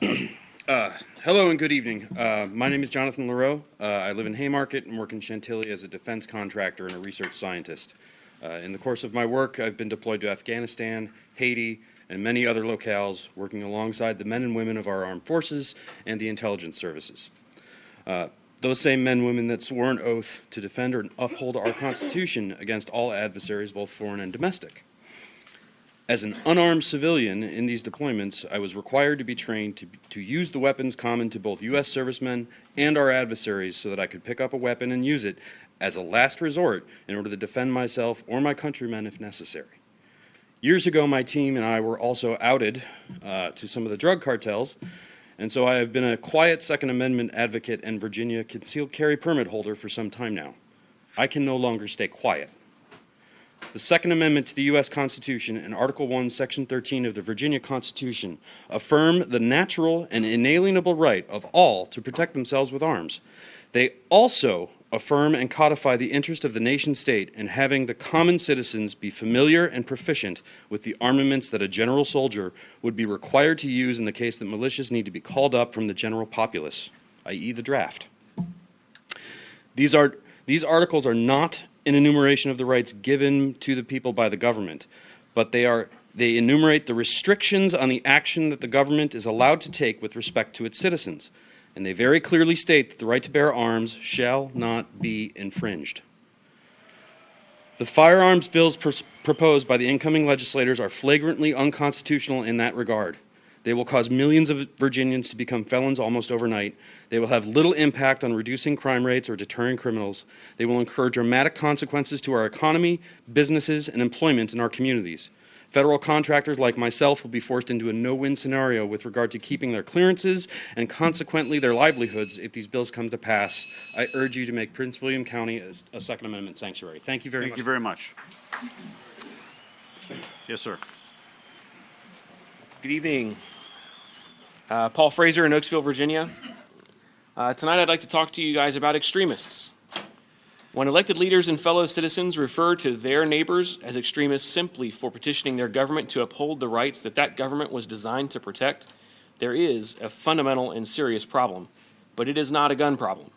Hello and good evening. My name is Jonathan Lareau. I live in Haymarket and work in Chantilly as a defense contractor and a research scientist. In the course of my work, I've been deployed to Afghanistan, Haiti, and many other locales, working alongside the men and women of our armed forces and the intelligence services. Those same men and women that swore an oath to defend and uphold our Constitution against all adversaries, both foreign and domestic. As an unarmed civilian in these deployments, I was required to be trained to use the weapons common to both U.S. servicemen and our adversaries so that I could pick up a weapon and use it as a last resort in order to defend myself or my countrymen if necessary. Years ago, my team and I were also outed to some of the drug cartels, and so I have been a quiet Second Amendment advocate and Virginia concealed carry permit holder for some time now. I can no longer stay quiet. The Second Amendment to the U.S. Constitution and Article 1, Section 13 of the Virginia Constitution affirm the natural and inalienable right of all to protect themselves with arms. They also affirm and codify the interest of the nation-state in having the common citizens be familiar and proficient with the armaments that a general soldier would be required to use in the case that militias need to be called up from the general populace, i.e. the draft. These articles are not an enumeration of the rights given to the people by the government, but they enumerate the restrictions on the action that the government is allowed to take with respect to its citizens, and they very clearly state that the right to bear arms shall not be infringed. The firearms bills proposed by the incoming legislators are flagrantly unconstitutional in that regard. They will cause millions of Virginians to become felons almost overnight. They will have little impact on reducing crime rates or deterring criminals. They will incur dramatic consequences to our economy, businesses, and employment in our communities. Federal contractors like myself will be forced into a no-win scenario with regard to keeping their clearances and consequently their livelihoods if these bills come to pass. I urge you to make Prince William County a Second Amendment sanctuary. Thank you very much. Thank you very much. Yes, sir. Good evening. Paul Fraser in Oaksville, Virginia. Tonight I'd like to talk to you guys about extremists. When elected leaders and fellow citizens refer to their neighbors as extremists simply for petitioning their government to uphold the rights that government was designed to protect, there is a fundamental and serious problem, but it is not a gun problem.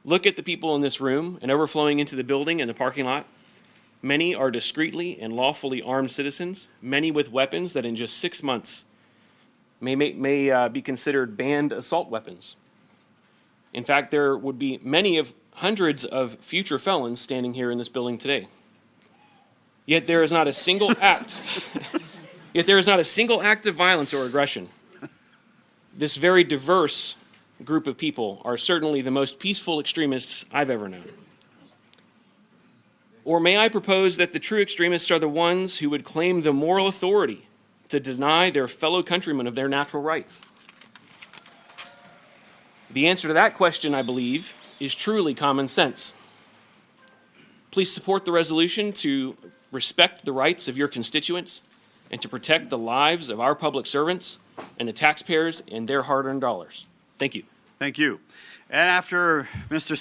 Look at the people in this room and overflowing into the building and the parking lot. Many are discreetly and lawfully armed citizens, many with weapons that in just 6 months may be considered banned assault weapons. In fact, there would be hundreds of future felons standing here in this building today. Yet there is not a single act. Yet there is not a single act of violence or aggression. This very diverse group of people are certainly the most peaceful extremists I've ever known. Or may I propose that the true extremists are the ones who would claim the moral authority to deny their fellow countrymen of their natural rights? The answer to that question, I believe, is truly common sense. Please support the resolution to respect the rights of your constituents and to protect the lives of our public servants and the taxpayers and their hard-earned dollars. Thank you. Thank you. And after Mr.